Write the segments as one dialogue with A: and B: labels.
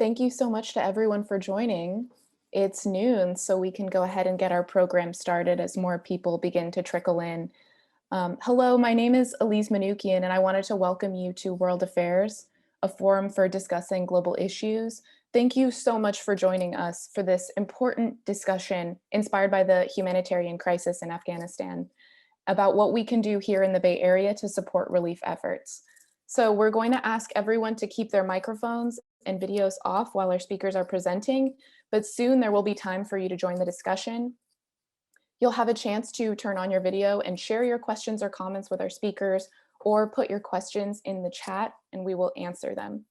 A: thank you so much to everyone for joining. It's noon, so we can go ahead and get our program started as more people begin to trickle in. Hello, my name is Elise Manukian, and I wanted to welcome you to World Affairs, a forum for discussing global issues. Thank you so much for joining us for this important discussion inspired by the humanitarian crisis in Afghanistan about what we can do here in the Bay Area to support relief efforts. So we're going to ask everyone to keep their microphones and videos off while our speakers are presenting, but soon there will be time for you to join the discussion. You'll have a chance to turn on your video and share your questions or comments with our speakers, or put your questions in the chat and we will answer them.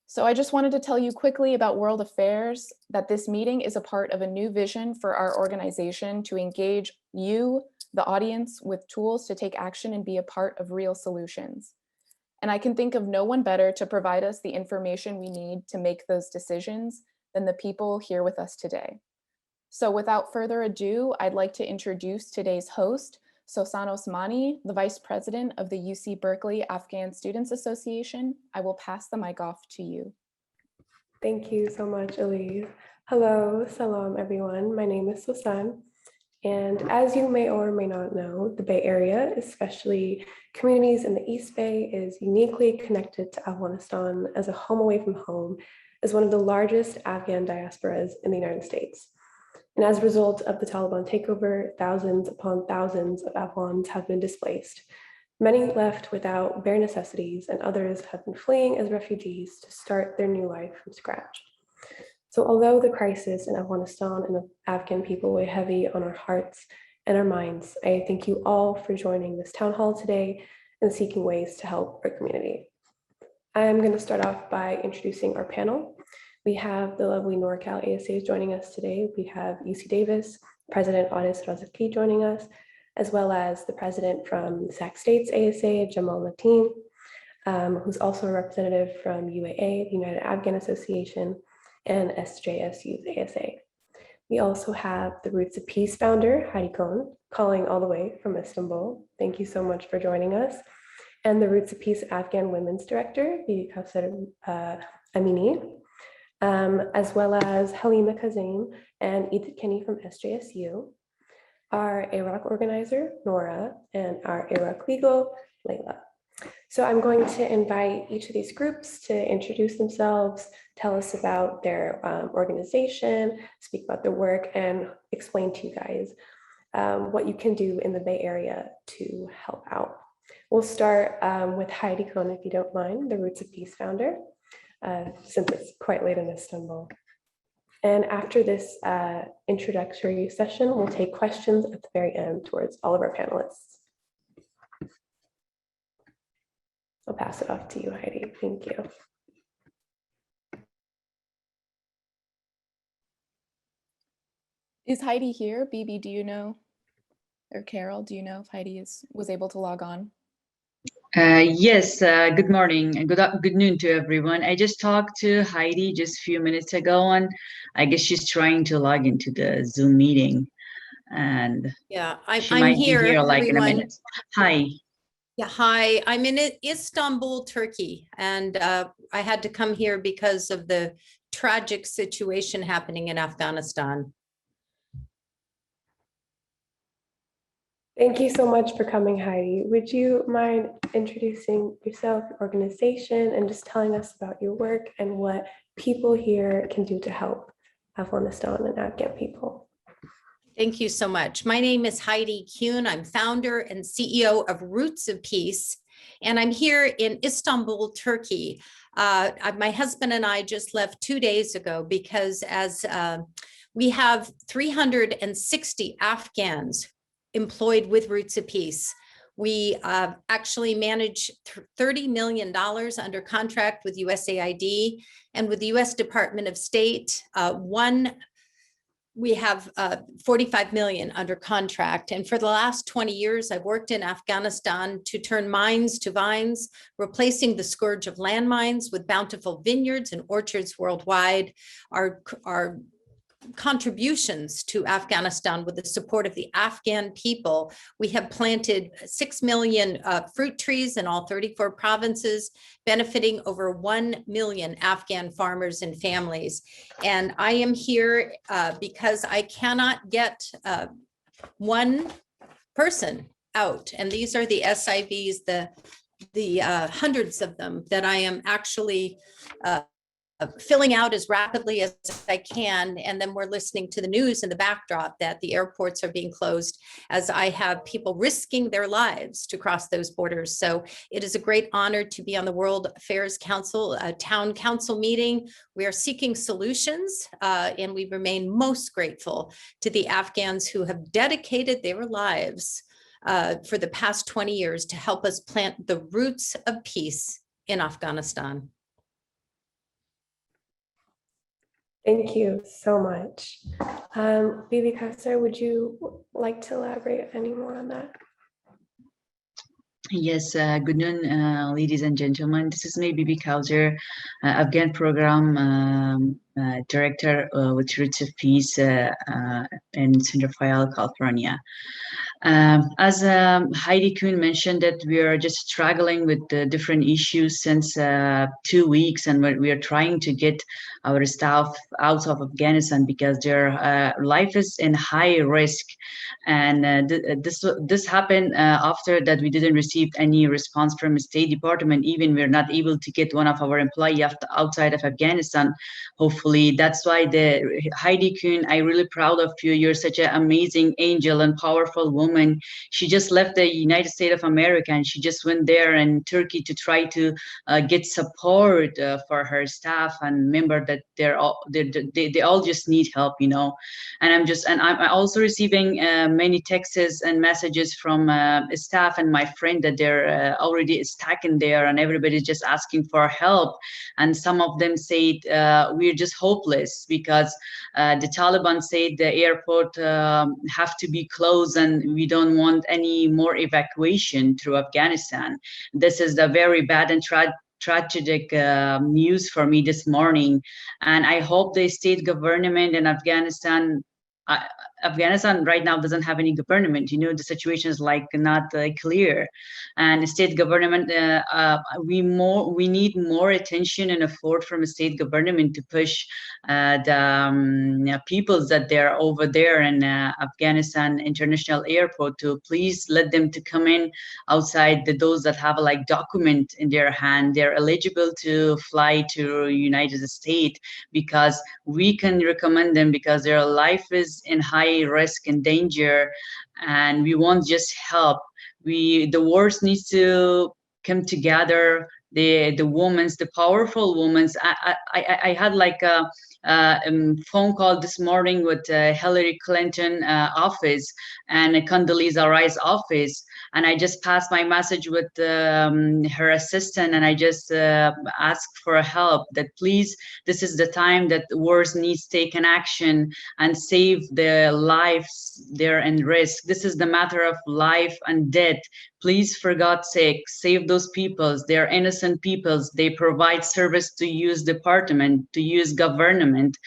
A: So I just wanted to tell you quickly about World Affairs, that this meeting is a part of a new vision for our organization to engage you, the audience, with tools to take action and be a part of real solutions. And I can think of no one better to provide us the information we need to make those decisions than the people here with us today. So without further ado, I'd like to introduce today's host, Sosan Osmani, the Vice President of the UC Berkeley Afghan Students Association. I will pass the mic off to you.
B: Thank you so much, Elise. Hello, salam everyone. My name is Sosan. And as you may or may not know, the Bay Area, especially communities in the East Bay, is uniquely connected to Afghanistan as a home away from home, as one of the largest Afghan diasporas in the United States. And as a result of the Taliban takeover, thousands upon thousands of Afghans have been displaced. Many left without bare necessities, and others have been fleeing as refugees to start their new life from scratch. So although the crisis in Afghanistan and the Afghan people weigh heavy on our hearts and our minds, I thank you all for joining this town hall today and seeking ways to help our community. I'm going to start off by introducing our panel. We have the lovely NorCal ASAs joining us today. We have UC Davis, President Audis Razaki joining us, as well as the president from Sac States ASA, Jamal Nateem, who's also a representative from UAA, the United Afghan Association, and SJSU's ASA. We also have the Roots of Peace founder, Heidi Kohn, calling all the way from Istanbul. Thank you so much for joining us. And the Roots of Peace Afghan Women's Director, Bibi Kausar Amini, as well as Halima Kazim and Edith Kinney from SJSU, our AROC organizer, Nora, and our AROC legal, Layla. So I'm going to invite each of these groups to introduce themselves, tell us about their organization, speak about their work, and explain to you guys what you can do in the Bay Area to help out. We'll start with Heidi Kohn, if you don't mind, the Roots of Peace founder, since it's quite late in Istanbul. And after this introductory session, we'll take questions at the very end towards all of our panelists. I'll pass it off to you, Heidi. Thank you.
A: Is Heidi here? Bibi, do you know? Or Carol, do you know if Heidi was able to log on?
C: Yes, good morning and good noon to everyone. I just talked to Heidi just a few minutes ago, and I guess she's trying to log into the Zoom meeting. And
D: yeah,
C: she might be here like in a minute. Hi.
D: Yeah, hi, I'm in Istanbul, Turkey, and I had to come here because of the tragic situation happening in Afghanistan.
B: Thank you so much for coming, Heidi. Would you mind introducing yourself, your organization, and just telling us about your work and what people here can do to help Afghanistan and Afghan people?
D: Thank you so much. My name is Heidi Kuhn. I'm founder and CEO of Roots of Peace, and I'm here in Istanbul, Turkey. My husband and I just left 2 days ago because as we have 360 Afghans employed with Roots of Peace. We actually manage $30 million under contract with USAID and with the US Department of State. We have 45 million under contract. And for the last 20 years, I've worked in Afghanistan to turn mines to vines, replacing the scourge of landmines with bountiful vineyards and orchards worldwide. Our contributions to Afghanistan with the support of the Afghan people. We have planted 6 million fruit trees in all 34 provinces, benefiting over 1 million Afghan farmers and families. And I am here because I cannot get one person out. And these are the SIVs, the hundreds of them that I am actually filling out as rapidly as I can. And then we're listening to the news in the backdrop that the airports are being closed, as I have people risking their lives to cross those borders. So it is a great honor to be on the World Affairs Council, Town Council meeting. We are seeking solutions, and we remain most grateful to the Afghans who have dedicated their lives for the past 20 years to help us plant the roots of peace in Afghanistan.
B: Thank you so much. Bibi Kausar, would you like to elaborate any more on that?
C: Yes, good noon, ladies and gentlemen. This is me, Bibi Kausar, Afghan Program Director with Roots of Peace in Central Fayal, California. As Heidi Kuhn mentioned, that we are just struggling with the different issues since 2 weeks, and we are trying to get our staff out of Afghanistan because their life is in high risk. And this happened after that we didn't receive any response from the State Department. Even we're not able to get one of our employees outside of Afghanistan. Hopefully, that's why the Heidi Kuhn, I'm really proud of you. You're such an amazing angel and powerful woman. She just left the United States of America and she just went there in Turkey to try to get support for her staff and member that they all just need help, you know. And I'm also receiving many texts and messages from staff and my friend that they're already stuck in there and everybody's just asking for help. And some of them said we're just hopeless because the Taliban said the airport have to be closed and we don't want any more evacuation through Afghanistan. This is the very bad and tragic news for me this morning. And I hope the state government in Afghanistan right now doesn't have any government. You know, the situation is like not clear, and the state government we need more attention and effort from the state government to push the peoples that they're over there in Afghanistan International Airport to please let them to come in outside those that have like document in their hand. They're eligible to fly to United States because we can recommend them because their life is in high risk and danger, and we want just help. The world needs to come together. The powerful women. I had like a phone call this morning with Hillary Clinton office and Condoleezza Rice office, and I just passed my message with her assistant, and I just asked for help that please, this is the time that the world needs to take an action and save their lives. They're in risk. This is the matter of life and death. Please, for God's sake, save those peoples. They're innocent peoples. They provide service to U.S. department, to U.S. government,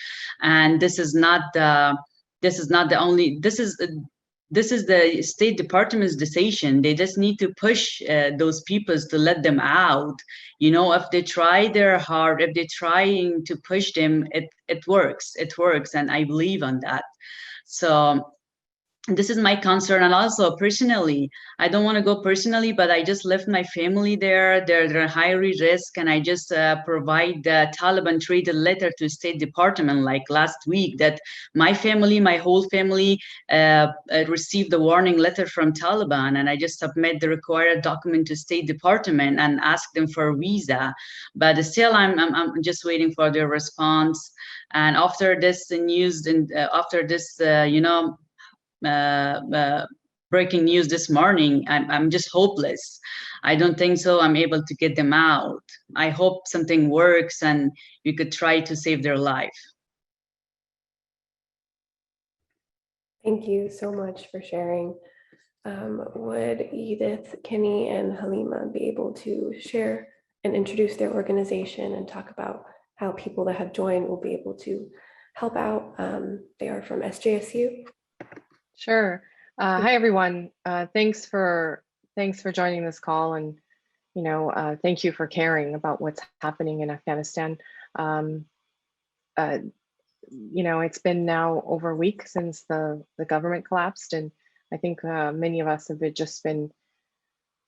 C: and this is the State Department's decision. They just need to push those peoples to let them out. You know, if they try their hard, if they're trying to push them, it works. It works, and I believe on that. So this is my concern. And also personally, I don't want to go personally, but I just left my family there. They're high risk, and I just provide the Taliban traded letter to State Department like last week that my whole family received a warning letter from Taliban, and I just submit the required document to State Department and ask them for a visa. But still, I'm just waiting for their response. And after this news, and after this, breaking news this morning, I'm just hopeless. I don't think so I'm able to get them out. I hope something works and we could try to save their life.
B: Thank you so much for sharing. Would Edith, Kenny, and Halima be able to share and introduce their organization and talk about how people that have joined will be able to help out. They are from SJSU.
E: Sure. Hi, everyone. Thanks for joining this call, and thank you for caring about what's happening in Afghanistan. It's been now over a week since the government collapsed, and I think many of us have just been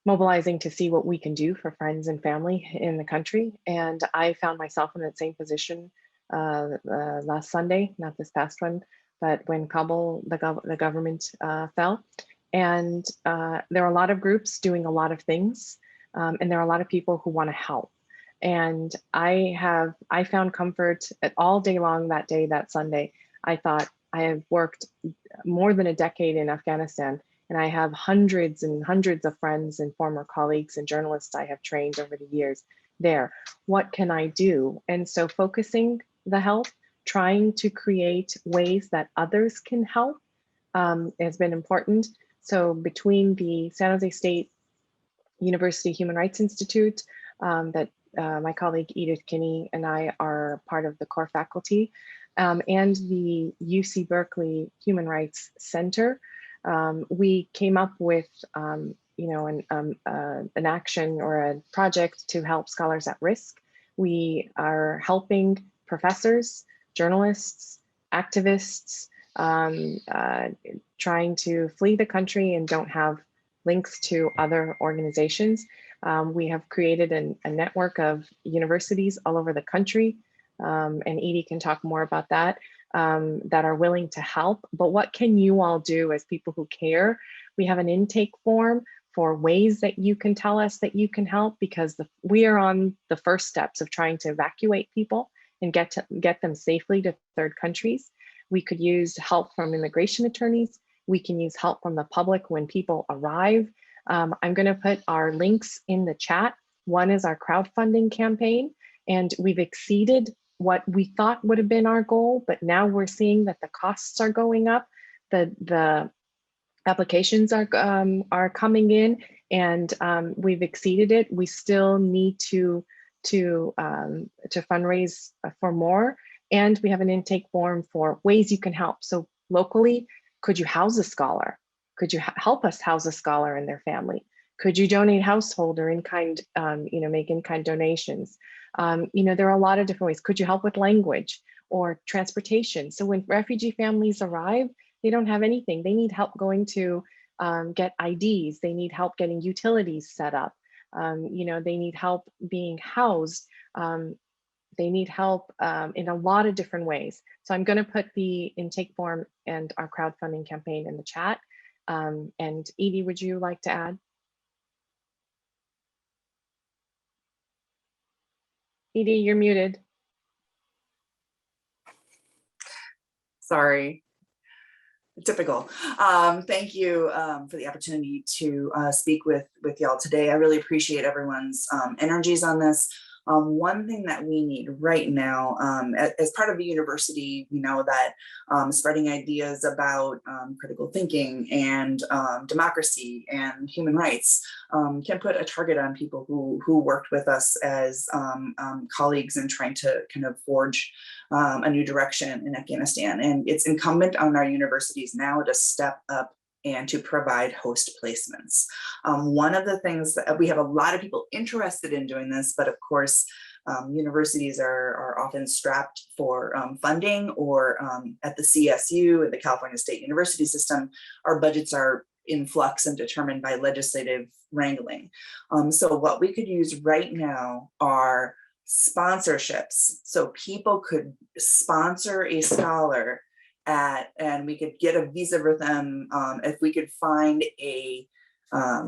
E: mobilizing to see what we can do for friends and family in the country. And I found myself in that same position last Sunday, not this past one, but when Kabul, the government fell. And there are a lot of groups doing a lot of things, and there are a lot of people who want to help. And I found comfort all day long that day, that Sunday. I thought, I have worked more than a decade in Afghanistan, and I have hundreds and hundreds of friends and former colleagues and journalists I have trained over the years there. What can I do? And so focusing the help, trying to create ways that others can help has been important. So between the San Jose State University Human Rights Institute, that my colleague Edith Kinney and I are part of the core faculty, and the UC Berkeley Human Rights Center, we came up with an action or a project to help scholars at risk. We are helping professors, journalists, activists, trying to flee the country and don't have links to other organizations. We have created a network of universities all over the country, and Edie can talk more about that, that are willing to help. But what can you all do as people who care? We have an intake form for ways that you can tell us that you can help, because we are on the first steps of trying to evacuate people and get them safely to third countries. We could use help from immigration attorneys. We can use help from the public when people arrive. I'm going to put our links in the chat. One is our crowdfunding campaign, and we've exceeded what we thought would have been our goal, but now we're seeing that the costs are going up. The applications are coming in, and we've exceeded it. We still need to fundraise for more, and we have an intake form for ways you can help. So locally, could you house a scholar? Could you help us house a scholar and their family? Could you donate household or in-kind, make in-kind donations? There are a lot of different ways. Could you help with language or transportation? So when refugee families arrive, they don't have anything. They need help going to get IDs. They need help getting utilities set up. They need help being housed. They need help in a lot of different ways. So I'm going to put the intake form and our crowdfunding campaign in the chat. And Edie, would you like to add? Edie, you're muted.
F: Sorry. Typical. Thank you for the opportunity to speak with y'all today. I really appreciate everyone's energies on this. One thing that we need right now, as part of the university, we know that spreading ideas about critical thinking and democracy and human rights can put a target on people who worked with us as colleagues in trying to kind of forge a new direction in Afghanistan. And it's incumbent on our universities now to step up and to provide host placements. One of the things that we have a lot of people interested in doing this, but of course, universities are often strapped for funding, or at the CSU, the California State University System, our budgets are in flux and determined by legislative wrangling. So what we could use right now are sponsorships. So people could sponsor a scholar and we could get a visa for them if we could find a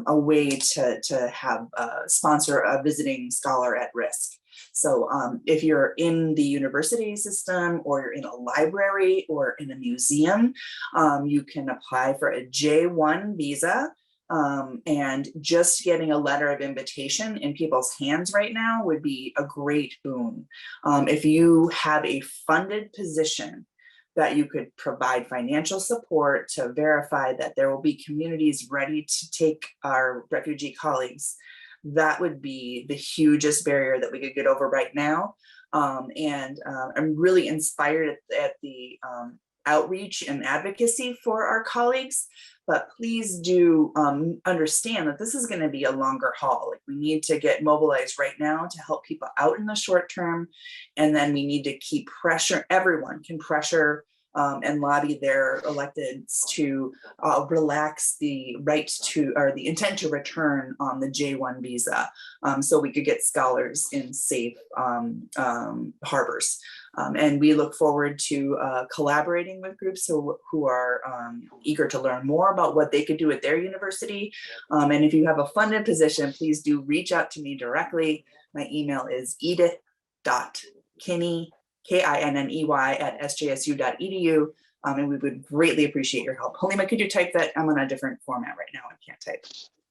F: way to have sponsor a visiting scholar at risk. So if you're in the university system, or you're in a library or in a museum, you can apply for a J1 visa. And just getting a letter of invitation in people's hands right now would be a great boon. If you have a funded position that you could provide financial support to verify that there will be communities ready to take our refugee colleagues, that would be the hugest barrier that we could get over right now. I'm really inspired at the outreach and advocacy for our colleagues. But please do understand that this is going to be a longer haul. Like, we need to get mobilized right now to help people out in the short term. And then we need to keep pressure. Everyone can pressure and lobby their electeds to relax the right to, or the intent to return on the J1 visa, so we could get scholars in safe harbors. And we look forward to collaborating with groups who are eager to learn more about what they could do at their university. And if you have a funded position, please do reach out to me directly. My email is edith.kinney, Kinney at sjsu.edu. And we would greatly appreciate your help. Halima, could you type that? I'm on a different format right now. I can't type.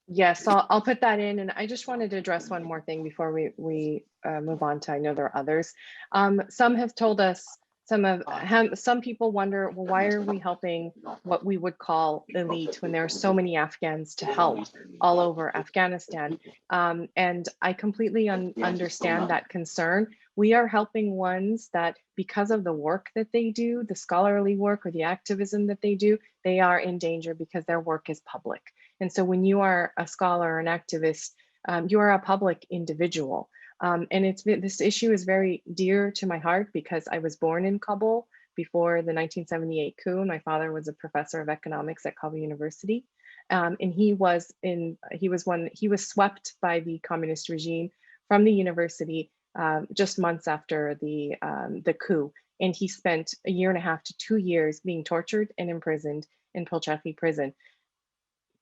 E: Yes, I'll put that in. And I just wanted to address one more thing before we move on to, I know there are others. Some have told us, some people wonder, well, why are we helping what we would call elite when there are so many Afghans to help all over Afghanistan? And I completely understand that concern. We are helping ones that, because of the work that they do, the scholarly work or the activism that they do, they are in danger because their work is public. And so when you are a scholar or an activist, you are a public individual. And this issue is very dear to my heart because I was born in Kabul before the 1978 coup. My father was a professor of economics at Kabul University. And he was swept by the communist regime from the university just months after the coup. And he spent 1.5 to 2 years being tortured and imprisoned in Pulchaki prison.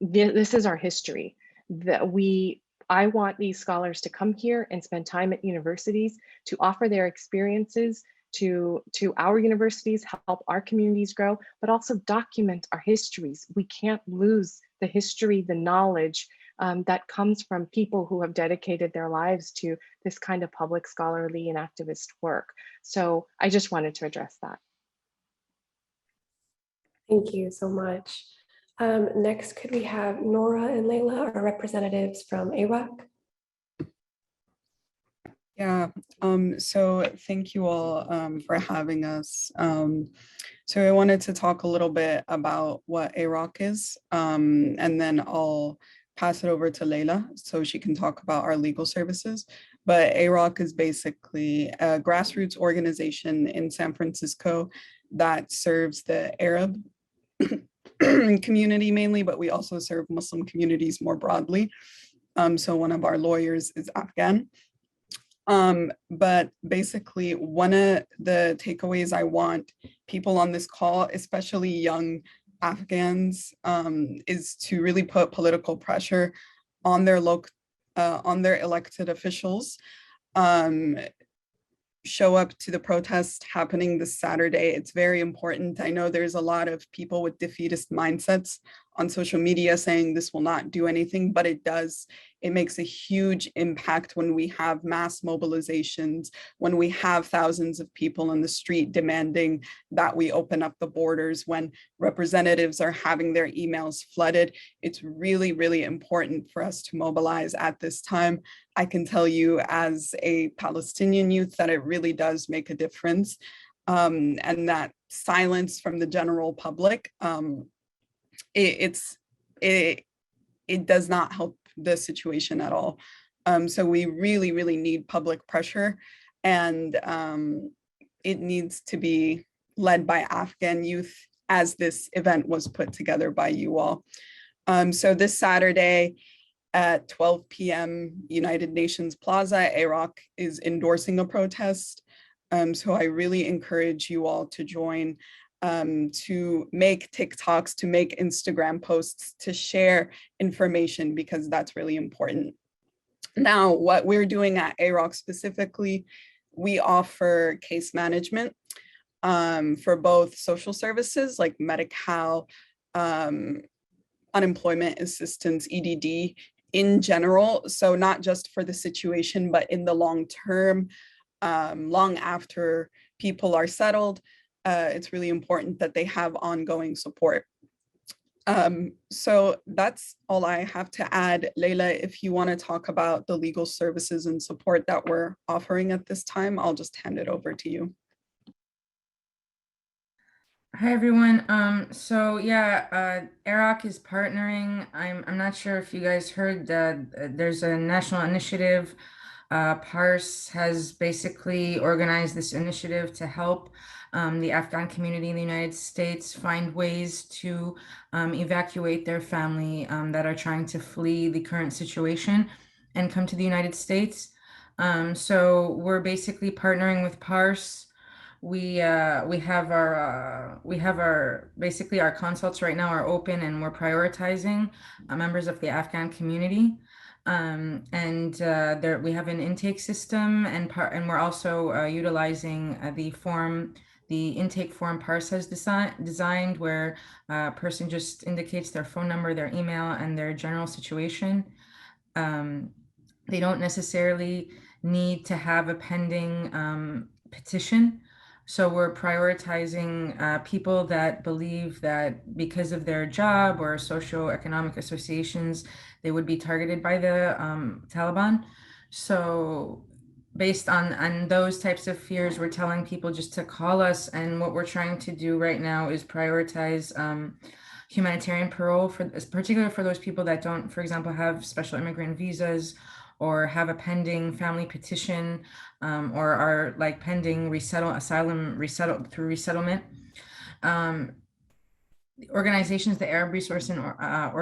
E: This is our history. I want these scholars to come here and spend time at universities to offer their experiences to our universities, help our communities grow, but also document our histories. We can't lose the history, the knowledge that comes from people who have dedicated their lives to this kind of public scholarly and activist work. So I just wanted to address that.
B: Thank you so much. Next, could we have Nora and Layla, our representatives from AROC?
G: Yeah, so thank you all for having us. So I wanted to talk a little bit about what AROC is, and then I'll pass it over to Layla so she can talk about our legal services. But AROC is basically a grassroots organization in San Francisco that serves the Arab community mainly, but we also serve Muslim communities more broadly. So one of our lawyers is Afghan. But basically, one of the takeaways I want people on this call, especially young Afghans, is to really put political pressure on their elected officials. Show up to the protest happening this Saturday. It's very important. I know there's a lot of people with defeatist mindsets on social media saying this will not do anything, but it does. It makes a huge impact when we have mass mobilizations, when we have thousands of people in the street demanding that we open up the borders, when representatives are having their emails flooded. It's really, really important for us to mobilize at this time. I can tell you as a Palestinian youth that it really does make a difference, and that silence from the general public, it does not help the situation at all. So we really, really need public pressure, and it needs to be led by Afghan youth, as this event was put together by you all. So this Saturday at 12 p.m. United Nations Plaza, AROC is endorsing a protest. So I really encourage you all to join, to make TikToks, to make Instagram posts, to share information, because that's really important. Now, what we're doing at AROC specifically, we offer case management for both social services like Medi-Cal, unemployment assistance, EDD in general. So not just for the situation, but in the long term, long after people are settled. It's really important that they have ongoing support. So that's all I have to add. Leila, if you want to talk about the legal services and support that we're offering at this time, I'll just hand it over to you.
H: Hi everyone. So yeah, AROC is partnering. I'm not sure if you guys heard that there's a national initiative. PARS has basically organized this initiative to help the Afghan community in the United States find ways to evacuate their family that are trying to flee the current situation and come to the United States. So we're basically partnering with PARS. We have our basically our consults right now are open, and we're prioritizing members of the Afghan community. There we have an intake system, and we're also utilizing the intake form PARS has designed, where a person just indicates their phone number, their email, and their general situation. They don't necessarily need to have a pending petition. So we're prioritizing people that believe that because of their job or socioeconomic associations, they would be targeted by the Taliban. So based on those types of fears, we're telling people just to call us. And what we're trying to do right now is prioritize humanitarian parole, particularly for those people that don't, for example, have special immigrant visas or have a pending family petition, or are like pending asylum through resettlement. Organizations, the Arab Resource and Arab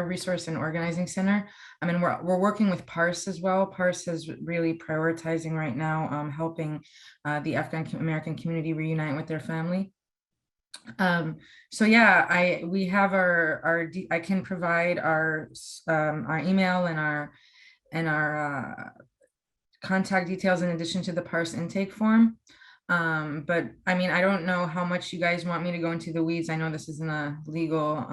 H: Resource and Organizing Center. I mean, we're working with PARS as well. PARS is really prioritizing right now, helping the Afghan American community reunite with their family. So yeah, I can provide our email and our contact details in addition to the PARS intake form. But I mean, I don't know how much you guys want me to go into the weeds. I know this isn't a legal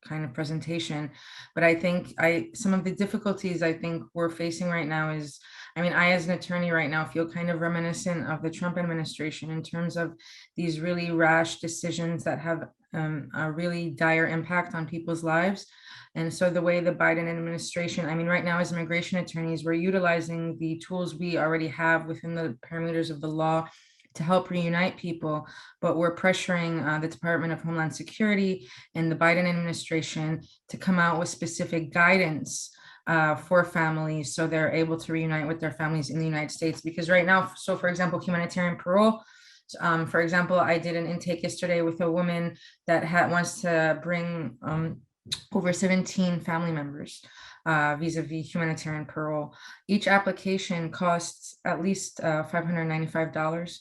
H: kind of presentation, but I think some of the difficulties I think we're facing right now is, I mean, I as an attorney right now feel kind of reminiscent of the Trump administration in terms of these really rash decisions that have a really dire impact on people's lives. And so the way the Biden administration, I mean, right now as immigration attorneys, we're utilizing the tools we already have within the parameters of the law to help reunite people, but we're pressuring the Department of Homeland Security and the Biden administration to come out with specific guidance for families so they're able to reunite with their families in the United States. Because right now, so for example, humanitarian parole, for example, I did an intake yesterday with a woman that wants to bring over 17 family members vis-a-vis humanitarian parole. Each application costs at least $595.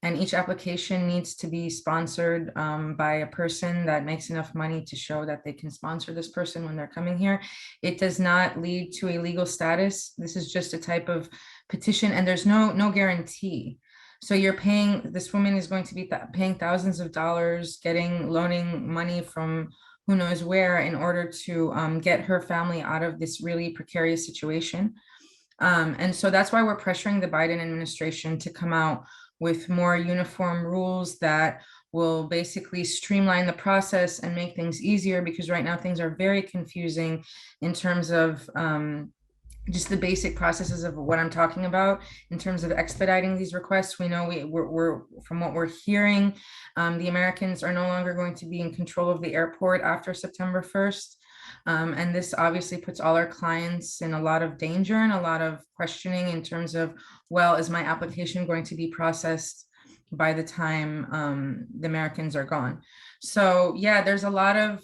H: And each application needs to be sponsored by a person that makes enough money to show that they can sponsor this person when they're coming here. It does not lead to a legal status. This is just a type of petition, and there's no guarantee. So this woman is going to be paying thousands of dollars, loaning money from who knows where in order to get her family out of this really precarious situation. And so that's why we're pressuring the Biden administration to come out with more uniform rules that will basically streamline the process and make things easier, because right now things are very confusing in terms of just the basic processes of what I'm talking about in terms of expediting these requests. We know we're from what we're hearing, the Americans are no longer going to be in control of the airport after September 1st. And this obviously puts all our clients in a lot of danger and a lot of questioning in terms of, well, is my application going to be processed by the time the Americans are gone? So yeah, there's a lot of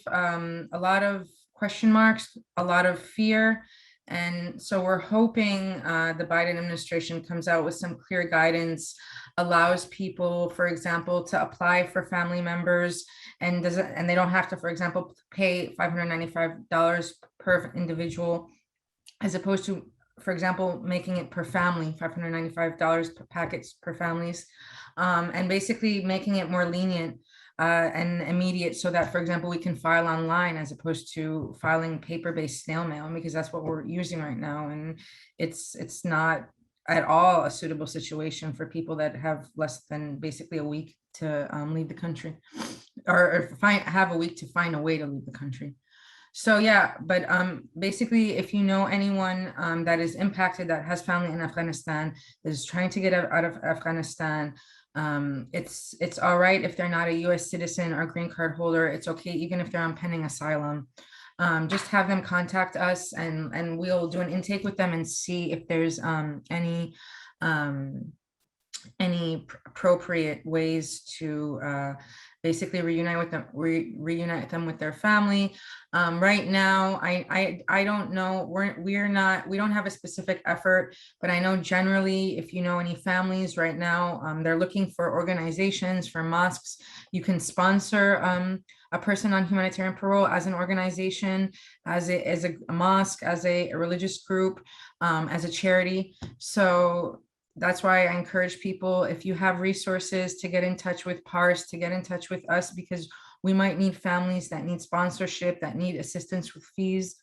H: question marks, a lot of fear. And so we're hoping the Biden administration comes out with some clear guidance, allows people, for example, to apply for family members, and they don't have to, for example, pay $595 per individual, as opposed to, for example, making it per family, $595 per packets per families, and basically making it more lenient and immediate, so that, for example, we can file online as opposed to filing paper-based snail mail, because that's what we're using right now. And it's not at all a suitable situation for people that have less than basically a week to leave the country, or have a week to find a way to leave the country. So yeah, but basically, if you know anyone that is impacted, that has family in Afghanistan, that is trying to get out of Afghanistan, it's all right if they're not a U.S. citizen or green card holder. It's okay even if they're on pending asylum. Just have them contact us, and we'll do an intake with them and see if there's any appropriate ways to basically reunite them with their family. Right now, I don't know, we don't have a specific effort, but I know generally, if you know any families right now, they're looking for organizations, for mosques. You can sponsor a person on humanitarian parole as an organization, as a mosque, as a religious group, as a charity. So that's why I encourage people, if you have resources, to get in touch with PARS, to get in touch with us, because we might need families that need sponsorship, that need assistance with fees.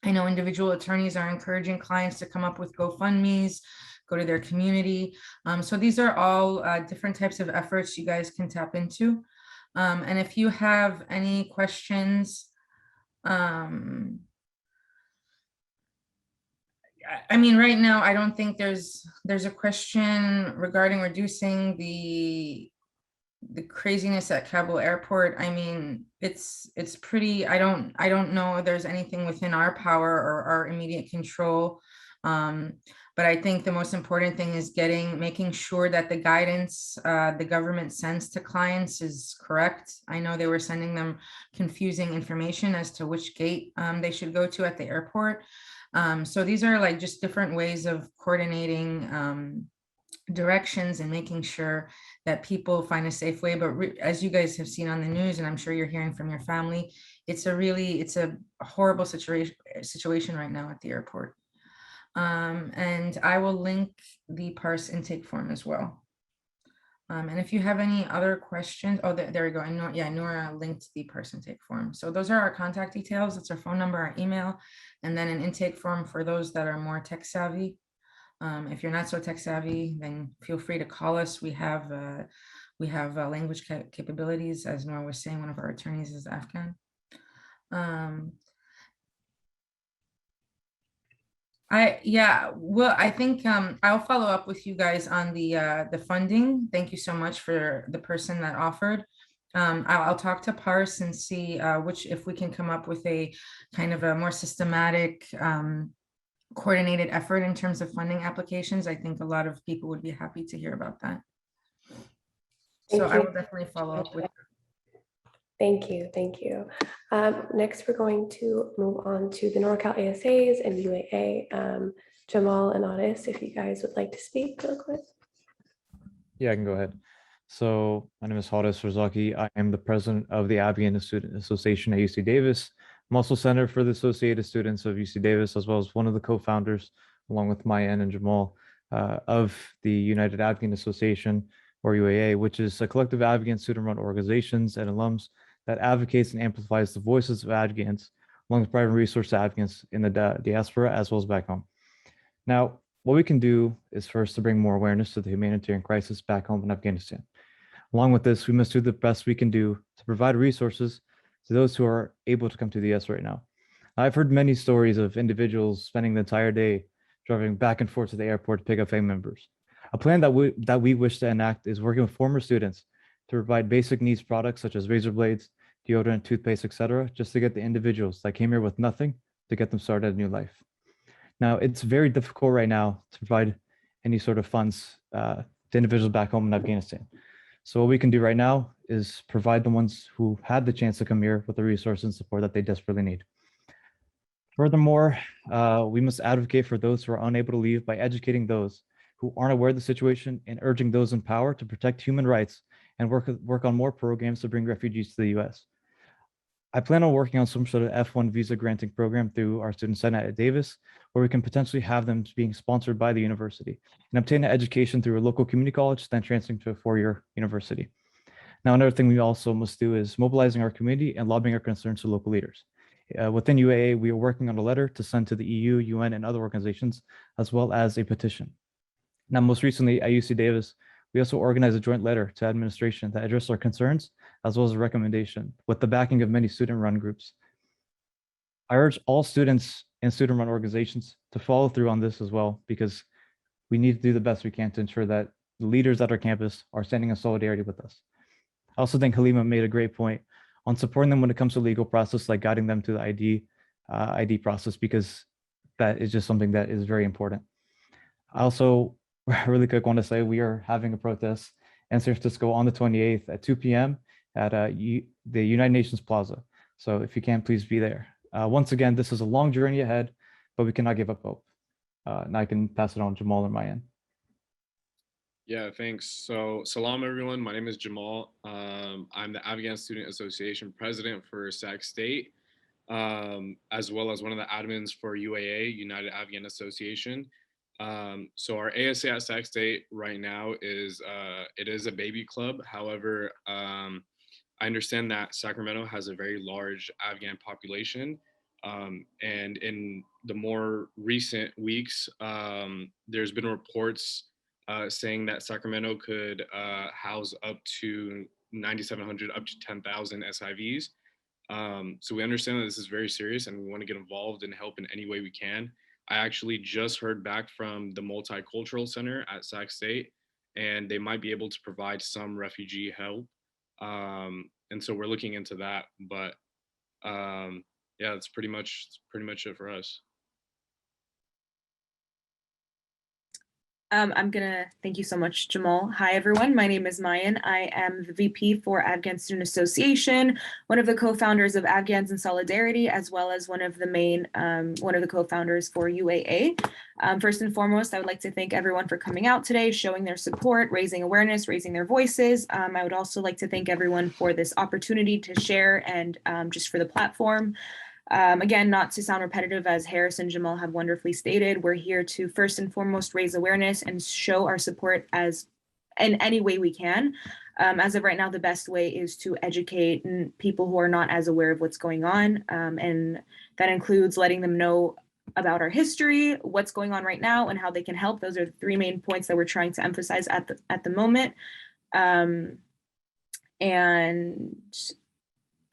H: I know individual attorneys are encouraging clients to come up with GoFundMes, go to their community. So these are all different types of efforts you guys can tap into. And if you have any questions, I mean, right now, I don't think there's a question regarding reducing the craziness at Kabul airport. I mean, it's pretty, I don't know if there's anything within our power or our immediate control. But I think the most important thing is making sure that the guidance the government sends to clients is correct. I know they were sending them confusing information as to which gate they should go to at the airport. So these are like just different ways of coordinating directions and making sure that people find a safe way. But as you guys have seen on the news, and I'm sure you're hearing from your family, it's a horrible situation right now at the airport. And I will link the PARS intake form as well. And if you have any other questions, oh, there we go. Nora linked the PARS intake form. So those are our contact details. That's our phone number, our email, and then an intake form for those that are more tech savvy. If you're not so tech savvy, then feel free to call us. We have language capabilities. As Nora was saying, one of our attorneys is Afghan. I think I'll follow up with you guys on the funding. Thank you so much for the person that offered. I'll talk to PARS and see if we can come up with a kind of a more systematic, coordinated effort in terms of funding applications. I think a lot of people would be happy to hear about that. So I will definitely follow up with.
B: Thank you. Next, we're going to move on to the NorCal ASAs and UAA. Jamal and Otis, if you guys would like to speak real quick.
I: Yeah, I can go ahead. So my name is Otis Razaki. I am the president of the Afghan Student Association at UC Davis. I'm also center for the Associated Students of UC Davis, as well as one of the co-founders, along with Mayan and Jamal, of the United Afghan Association, or UAA, which is a collective Afghan student-run organizations and alums that advocates and amplifies the voices of Afghans, along with providing resource to Afghans in the diaspora, as well as back home. Now, what we can do is first to bring more awareness to the humanitarian crisis back home in Afghanistan. Along with this, we must do the best we can do to provide resources to those who are able to come to the US right now. I've heard many stories of individuals spending the entire day driving back and forth to the airport to pick up family members. A plan that we wish to enact is working with former students to provide basic needs products such as razor blades, deodorant, toothpaste, etc., just to get the individuals that came here with nothing to get them started a new life. Now, it's very difficult right now to provide any sort of funds to individuals back home in Afghanistan. So what we can do right now is provide the ones who had the chance to come here with the resources and support that they desperately need. Furthermore, we must advocate for those who are unable to leave by educating those who aren't aware of the situation and urging those in power to protect human rights and work on more programs to bring refugees to the US. I plan on working on some sort of F1 visa granting program through our student senate at Davis, where we can potentially have them being sponsored by the university and obtain an education through a local community college, then transferring to a four-year university. Now, another thing we also must do is mobilizing our community and lobbying our concerns to local leaders. Within UAA, we are working on a letter to send to the EU, UN, and other organizations, as well as a petition. Now, most recently at UC Davis, We also organized a joint letter to administration that addressed our concerns, as well as a recommendation with the backing of many student-run groups. I urge all students and student-run organizations to follow through on this as well, because we need to do the best we can to ensure that the leaders at our campus are standing in solidarity with us. I also think Halima made a great point on supporting them when it comes to legal process, like guiding them to the ID process, because that is just something that is very important. I also really quick want to say we are having a protest in San Francisco on the 28th at 2 p.m. at the United Nations Plaza. So if you can, please be there. Once again, this is a long journey ahead, but we cannot give up hope. Now I can pass it on to Jamal on my end.
J: Yeah, thanks. So salam everyone, my name is Jamal. I'm the Afghan Student Association president for Sac State, as well as one of the admins for UAA, United Afghan Association. So our ASA at Sac State right now is, it is a baby club. However, I understand that Sacramento has a very large Afghan population. And in the more recent weeks, there's been reports saying that Sacramento could house up to 9,700 up to 10,000 SIVs. So we understand that this is very serious and we want to get involved and help in any way we can. I actually just heard back from the Multicultural Center at Sac State, and they might be able to provide some refugee help. And so we're looking into that, but yeah, that's pretty much it for us.
K: Thank you so much, Jamal. Hi, everyone. My name is Mayan. I am the VP for Afghan Student Association, one of the co-founders of Afghans in Solidarity, as well as one of the co-founders for UAA. First and foremost, I would like to thank everyone for coming out today, showing their support, raising awareness, raising their voices. I would also like to thank everyone for this opportunity to share and just for the platform. Again, not to sound repetitive, as Harris and Jamal have wonderfully stated, we're here to first and foremost raise awareness and show our support as in any way we can. As of right now, the best way is to educate people who are not as aware of what's going on. And that includes letting them know about our history, what's going on right now, and how they can help. Those are the three main points that we're trying to emphasize at the moment. And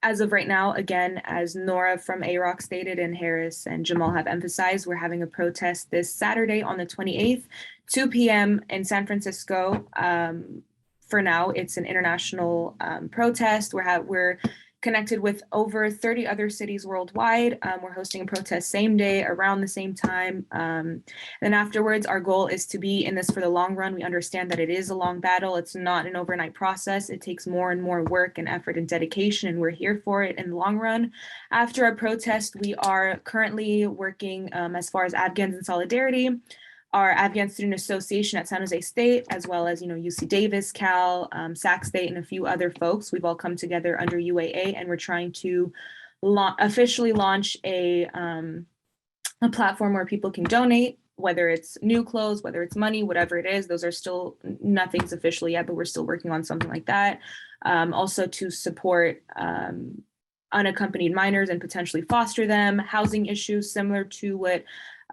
K: as of right now, again, as Nora from AROC stated and Harris and Jamal have emphasized, we're having a protest this Saturday on the 28th, 2 p.m. in San Francisco. For now, it's an international protest. We're connected with over 30 other cities worldwide. We're hosting a protest same day, around the same time. Then afterwards, our goal is to be in this for the long run. We understand that it is a long battle. It's not an overnight process. It takes more and more work and effort and dedication, and we're here for it in the long run. After our protest, we are currently working as far as Afghans in Solidarity, our Afghan Student Association at San Jose State, as well as, UC Davis, Cal, Sac State, and a few other folks. We've all come together under UAA, and we're trying to officially launch a platform where people can donate, whether it's new clothes, whether it's money, whatever it is. Those are still, nothing's official yet, but we're still working on something like that. Also to support unaccompanied minors and potentially foster them, housing issues similar to what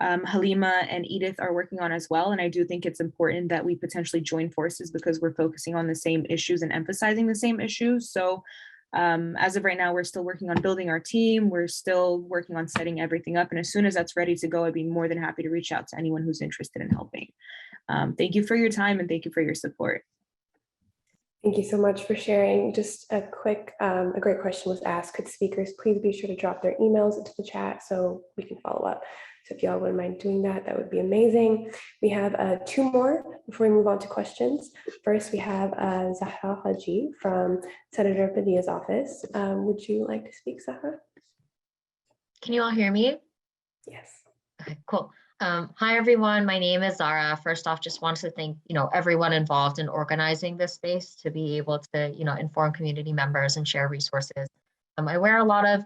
K: Halima and Edith are working on as well. And I do think it's important that we potentially join forces because we're focusing on the same issues and emphasizing the same issues. So as of right now, we're still working on building our team. We're still working on setting everything up. And as soon as that's ready to go, I'd be more than happy to reach out to anyone who's interested in helping. Thank you for your time and thank you for your support.
B: Thank you so much for sharing. Just a great question was asked. Could speakers please be sure to drop their emails into the chat so we can follow up? So if y'all wouldn't mind doing that, that would be amazing. We have two more before we move on to questions. First, we have Zahra Haji from Senator Padilla's office. Would you like to speak, Zahra?
L: Can you all hear me?
B: Yes.
L: Okay, cool. Hi, everyone. My name is Zara. First off, just wanted to thank, everyone involved in organizing this space to be able to, inform community members and share resources. I wear a lot of,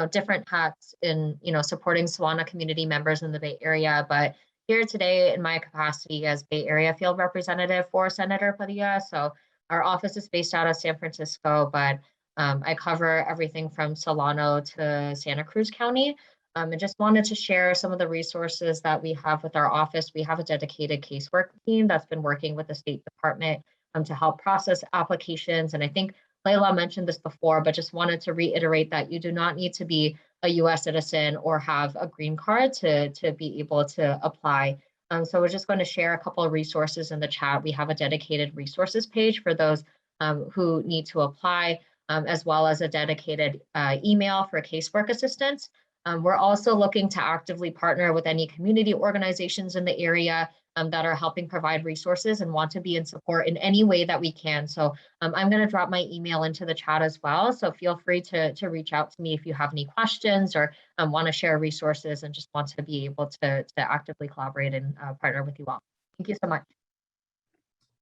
L: different hats in, supporting Sewana community members in the Bay Area, but here today in my capacity as Bay Area field representative for Senator Padilla. So our office is based out of San Francisco, but I cover everything from Solano to Santa Cruz County. I just wanted to share some of the resources that we have with our office. We have a dedicated casework team that's been working with the State Department to help process applications. And I think Layla mentioned this before, but just wanted to reiterate that you do not need to be a US citizen or have a green card to be able to apply. So we're just going to share a couple of resources in the chat. We have a dedicated resources page for those who need to apply, as well as a dedicated email for casework assistance. We're also looking to actively partner with any community organizations in the area that are helping provide resources and want to be in support in any way that we can. So I'm going to drop my email into the chat as well. So feel free to reach out to me if you have any questions or want to share resources and just want to be able to actively collaborate and partner with you all. Thank you so much.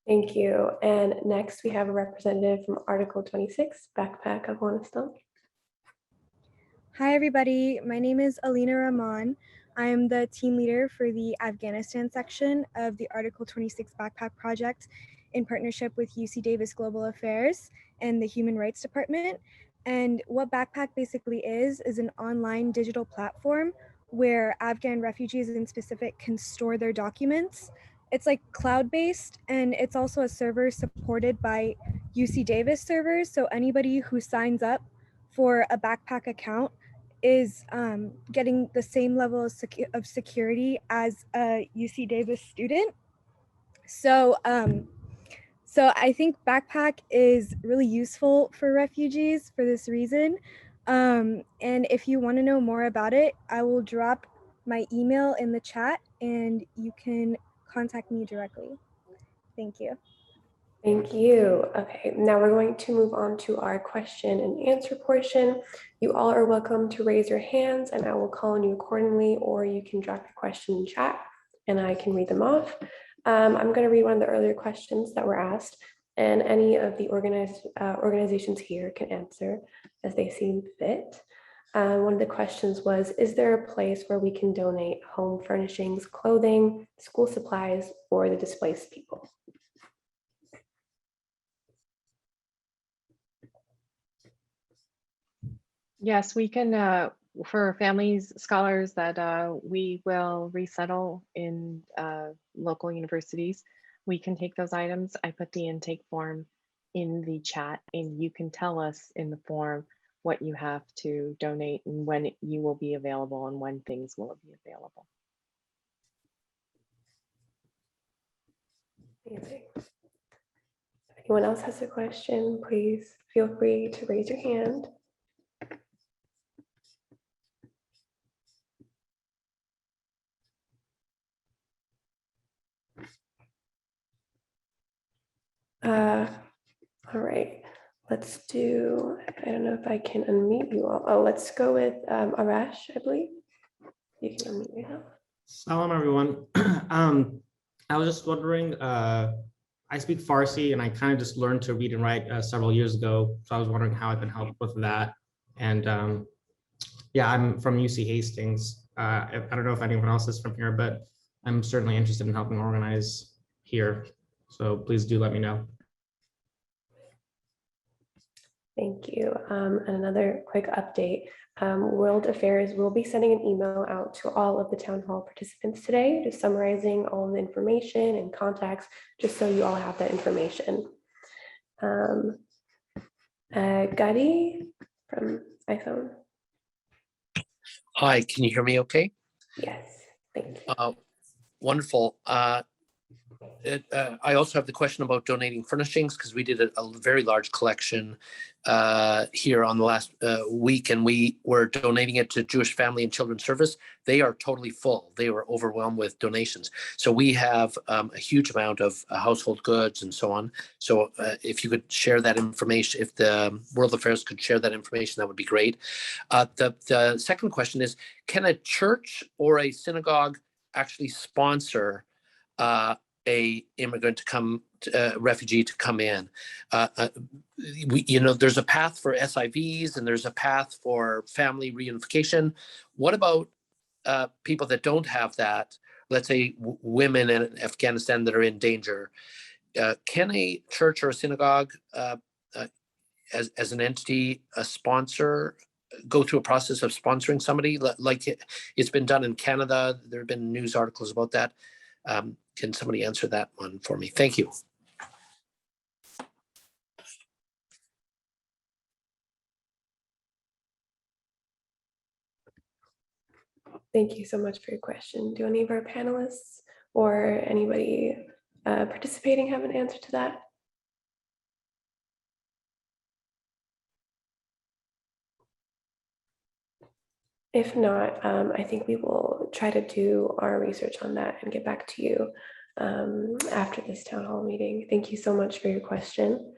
B: Thank you. And next we have a representative from Article 26, Backpack Afghanistan.
M: Hi, everybody. My name is Alina Rahman. I am the team leader for the Afghanistan section of the Article 26 Backpack Project in partnership with UC Davis Global Affairs and the Human Rights Department. And what Backpack basically is an online digital platform where Afghan refugees in specific can store their documents. It's like cloud-based, and it's also a server supported by UC Davis servers. So anybody who signs up for a Backpack account is getting the same level of security as a UC Davis student. So, so I think Backpack is really useful for refugees for this reason. And if you want to know more about it, I will drop my email in the chat and you can contact me directly. Thank you.
B: Thank you. Okay, now we're going to move on to our question and answer portion. You all are welcome to raise your hands and I will call on you accordingly, or you can drop your question in chat and I can read them off. I'm going to read one of the earlier questions that were asked, and any of the organizations here can answer as they seem fit. One of the questions was, is there a place where we can donate home furnishings, clothing, school supplies, or the displaced people?
E: Yes, we can, for families, scholars that we will resettle in local universities, we can take those items. I put the intake form in the chat and you can tell us in the form what you have to donate and when you will be available and when things will be available.
B: Amazing. If anyone else has a question, please feel free to raise your hand. All right, let's do, I don't know if I can unmute you all. Oh, let's go with Arash, I believe. You can unmute yourself.
N: Salam, everyone. I was just wondering, I speak Farsi and I kind of just learned to read and write several years ago. So I was wondering how I can help with that. And yeah, I'm from UC Hastings. I don't know if anyone else is from here, but I'm certainly interested in helping organize here. So please do let me know.
B: Thank you. And another quick update. World Affairs will be sending an email out to all of the town hall participants today, just summarizing all of the information and contacts, just so you all have that information. Gadi from iPhone.
O: Hi, can you hear me okay?
B: Yes, thank you.
O: Wonderful. I also have the question about donating furnishings, because we did a very large collection here on the last week, and we were donating it to Jewish Family and Children's Service. They are totally full. They were overwhelmed with donations. So we have a huge amount of household goods and so on. So if you could share that information, if the World Affairs could share that information, that would be great. The second question is, can a church or a synagogue actually sponsor a immigrant to come, refugee to come in? There's a path for SIVs and there's a path for family reunification. What about people that don't have that? Let's say women in Afghanistan that are in danger. Can a church or a synagogue, as an entity, a sponsor, go through a process of sponsoring somebody like it's been done in Canada? There have been news articles about that. Can somebody answer that one for me? Thank you.
B: Thank you so much for your question. Do any of our panelists or anybody participating have an answer to that? If not, I think we will try to do our research on that and get back to you after this town hall meeting. Thank you so much for your question.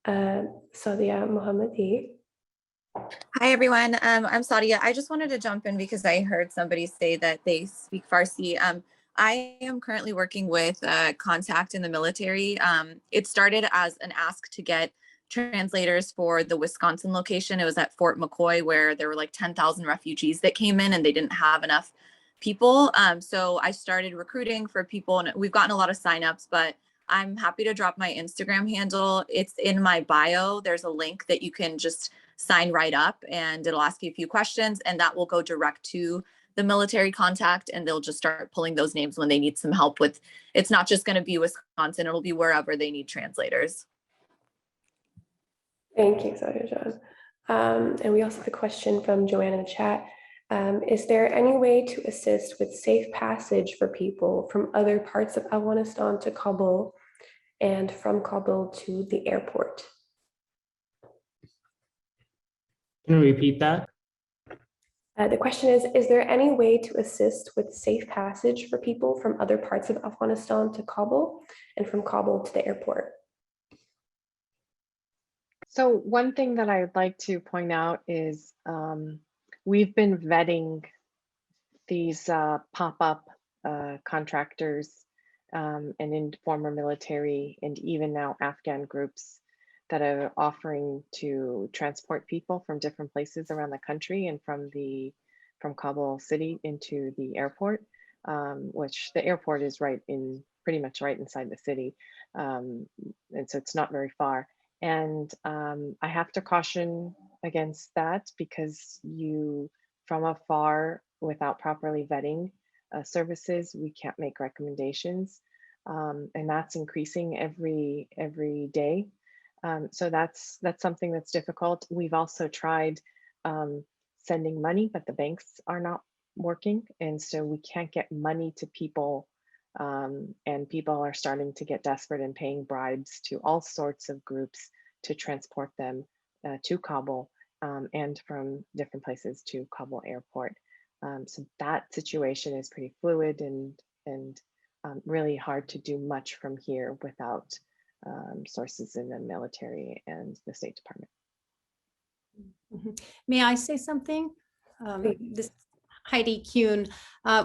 B: Sadia Mohammadi.
P: Hi, everyone. I'm Sadia. I just wanted to jump in because I heard somebody say that they speak Farsi. I am currently working with Contact in the military. It started as an ask to get translators for the Wisconsin location. It was at Fort McCoy where there were like 10,000 refugees that came in and they didn't have enough people. So I started recruiting for people and we've gotten a lot of signups, but I'm happy to drop my Instagram handle. It's in my bio. There's a link that you can just sign right up and it'll ask you a few questions and that will go direct to the military contact and they'll just start pulling those names when they need some help with. It's not just going to be Wisconsin, it'll be wherever they need translators.
B: Thank you, Sadia John. And we also have a question from Joanne in the chat. Is there any way to assist with safe passage for people from other parts of Afghanistan to Kabul and from Kabul to the airport?
N: Can you repeat that?
B: The question is there any way to assist with safe passage for people from other parts of Afghanistan to Kabul and from Kabul to the airport?
E: So one thing that I would like to point out is we've been vetting these pop-up contractors and in former military and even now Afghan groups that are offering to transport people from different places around the country and from Kabul city into the airport, which the airport is pretty much right inside the city. And so it's not very far. And I have to caution against that because from afar, without properly vetting services, we can't make recommendations. And that's increasing every day. So that's something that's difficult. We've also tried sending money, but the banks are not working. And so we can't get money to people. And people are starting to get desperate and paying bribes to all sorts of groups to transport them to Kabul and from different places to Kabul airport. So that situation is pretty fluid and really hard to do much from here without sources in the military and the State Department.
D: May I say something? This Heidi Kuhn.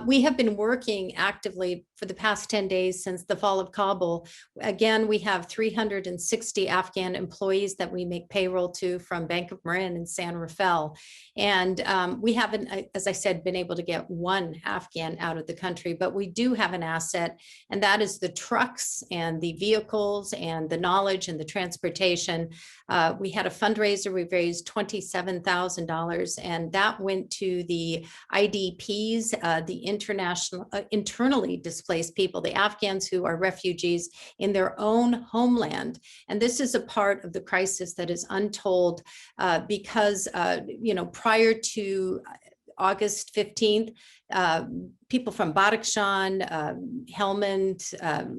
D: We have been working actively for the past 10 days since the fall of Kabul. Again, we have 360 Afghan employees that we make payroll to from Bank of Marin and San Rafael. And we haven't, as I said, been able to get one Afghan out of the country, but we do have an asset, and that is the trucks and the vehicles and the knowledge and the transportation. We had a fundraiser, we raised $27,000, and that went to the IDPs, the internally displaced people, the Afghans who are refugees in their own homeland. And this is a part of the crisis that is untold because, prior to August 15th, people from Badakhshan, Helmand,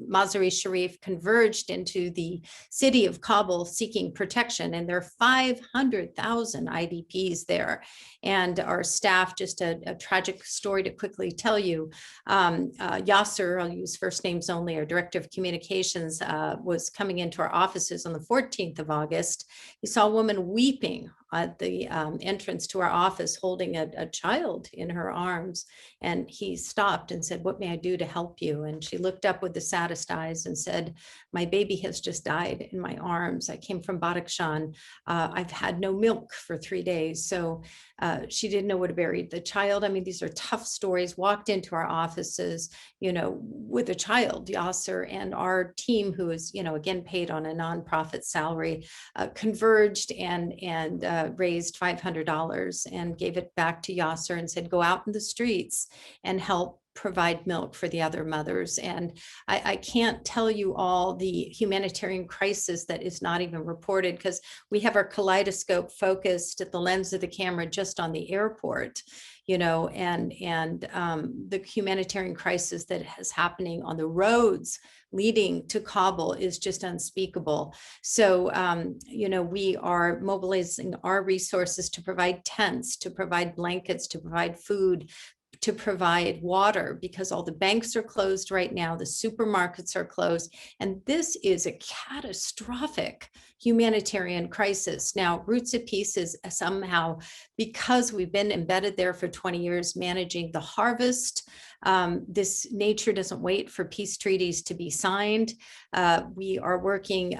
D: Mazar-e-Sharif converged into the city of Kabul seeking protection, and there are 500,000 IDPs there. And our staff, just a tragic story to quickly tell you, Yasser, I'll use first names only, our director of communications, was coming into our offices on the 14th of August. He saw a woman weeping at the entrance to our office holding a child in her arms. And he stopped and said, "What may I do to help you?" And she looked up with the saddest eyes and said, "My baby has just died in my arms. I came from Badakhshan. I've had no milk for 3 days." So she didn't know where to bury the child. I mean, these are tough stories. Walked into our offices, with a child, Yasser, and our team, who is, again, paid on a nonprofit salary, converged and raised $500 and gave it back to Yasser and said, "Go out in the streets and help provide milk for the other mothers. And I can't tell you all the humanitarian crisis that is not even reported, because we have our kaleidoscope focused at the lens of the camera just on the airport, and the humanitarian crisis that is happening on the roads leading to Kabul is just unspeakable. So, we are mobilizing our resources to provide tents, to provide blankets, to provide food, to provide water, because all the banks are closed right now, the supermarkets are closed, and this is a catastrophic humanitarian crisis. Now, Roots of Peace is somehow, because we've been embedded there for 20 years, managing the harvest. This nature doesn't wait for peace treaties to be signed. We are working